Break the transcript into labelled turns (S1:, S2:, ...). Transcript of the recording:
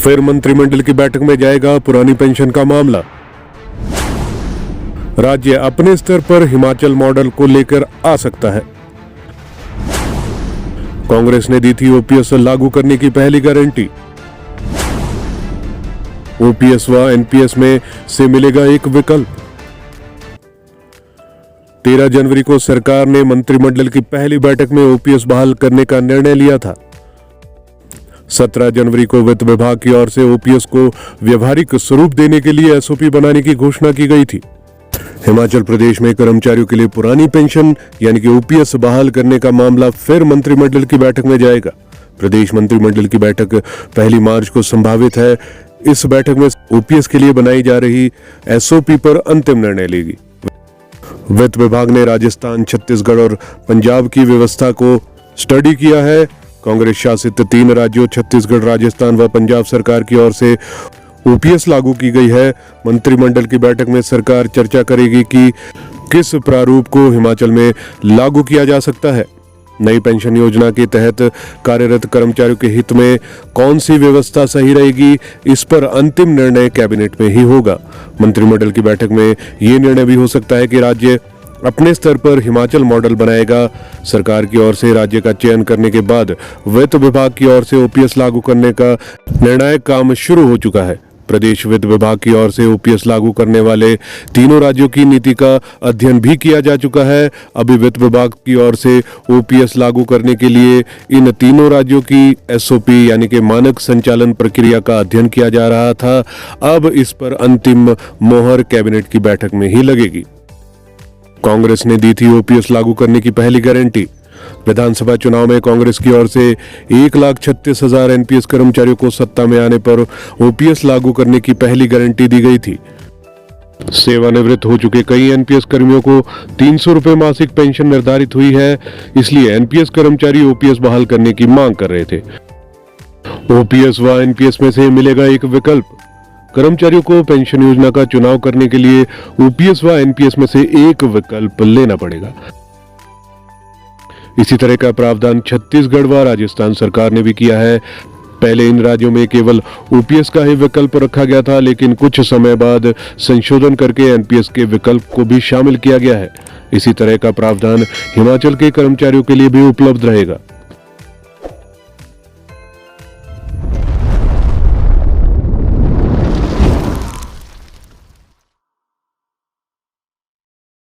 S1: फिर मंत्रिमंडल की बैठक में जाएगा पुरानी पेंशन का मामला। राज्य अपने स्तर पर हिमाचल मॉडल को लेकर आ सकता है। कांग्रेस ने दी थी ओपीएस लागू करने की पहली गारंटी। ओपीएस व एनपीएस में से मिलेगा एक विकल्प। 13 जनवरी को सरकार ने मंत्रिमंडल की पहली बैठक में ओपीएस बहाल करने का निर्णय लिया था। 17 जनवरी को वित्त विभाग की ओर से ओपीएस को व्यवहारिक स्वरूप देने के लिए एसओपी बनाने की घोषणा की गई थी। हिमाचल प्रदेश में कर्मचारियों के लिए पुरानी पेंशन यानी कि ओपीएस बहाल करने का मामला फिर मंत्रिमंडल की बैठक में जाएगा। प्रदेश मंत्रिमंडल की बैठक 1 मार्च को संभावित है। इस बैठक में ओपीएस के लिए बनाई जा रही एसओपी पर अंतिम निर्णय लेगी। वित्त विभाग ने राजस्थान, छत्तीसगढ़ और पंजाब की व्यवस्था को स्टडी किया है। कांग्रेस शासित 3 राज्यों छत्तीसगढ़, राजस्थान व पंजाब सरकार की ओर से ओपीएस लागू की गई है। मंत्रिमंडल की बैठक में सरकार चर्चा करेगी कि किस प्रारूप को हिमाचल में लागू किया जा सकता है। नई पेंशन योजना के तहत कार्यरत कर्मचारियों के हित में कौन सी व्यवस्था सही रहेगी, इस पर अंतिम निर्णय कैबिनेट में ही होगा। मंत्रिमंडल की बैठक में ये निर्णय भी हो सकता है कि राज्य अपने स्तर पर हिमाचल मॉडल बनाएगा। सरकार की ओर से राज्य का चयन करने के बाद वित्त विभाग की ओर से ओपीएस लागू करने का निर्णायक काम शुरू हो चुका है। प्रदेश वित्त विभाग की ओर से ओपीएस लागू करने वाले तीनों राज्यों की नीति का अध्ययन भी किया जा चुका है। अभी वित्त विभाग की ओर से ओपीएस लागू करने के लिए इन तीनों राज्यों की एसओपी यानी कि मानक संचालन प्रक्रिया का अध्ययन किया जा रहा था। अब इस पर अंतिम मोहर कैबिनेट की बैठक में ही लगेगी। कांग्रेस ने दी थी ओपीएस लागू करने की पहली गारंटी। विधानसभा चुनाव में कांग्रेस की ओर से 1,36,000 एनपीएस कर्मचारियों को सत्ता में आने पर ओपीएस लागू करने की पहली गारंटी दी गई थी। सेवानिवृत्त हो चुके कई एनपीएस कर्मियों को 300 रुपए मासिक पेंशन निर्धारित हुई है, इसलिए एनपीएस कर्मचारी ओपीएस बहाल करने की मांग कर रहे थे। ओपीएस व एनपीएस में से मिलेगा एक विकल्प। कर्मचारियों को पेंशन योजना का चुनाव करने के लिए ओपीएस व एनपीएस में से एक विकल्प लेना पड़ेगा। इसी तरह का प्रावधान छत्तीसगढ़ व राजस्थान सरकार ने भी किया है। पहले इन राज्यों में केवल ओपीएस का ही विकल्प रखा गया था, लेकिन कुछ समय बाद संशोधन करके एनपीएस के विकल्प को भी शामिल किया गया है। इसी तरह का प्रावधान हिमाचल के कर्मचारियों के लिए भी उपलब्ध रहेगा।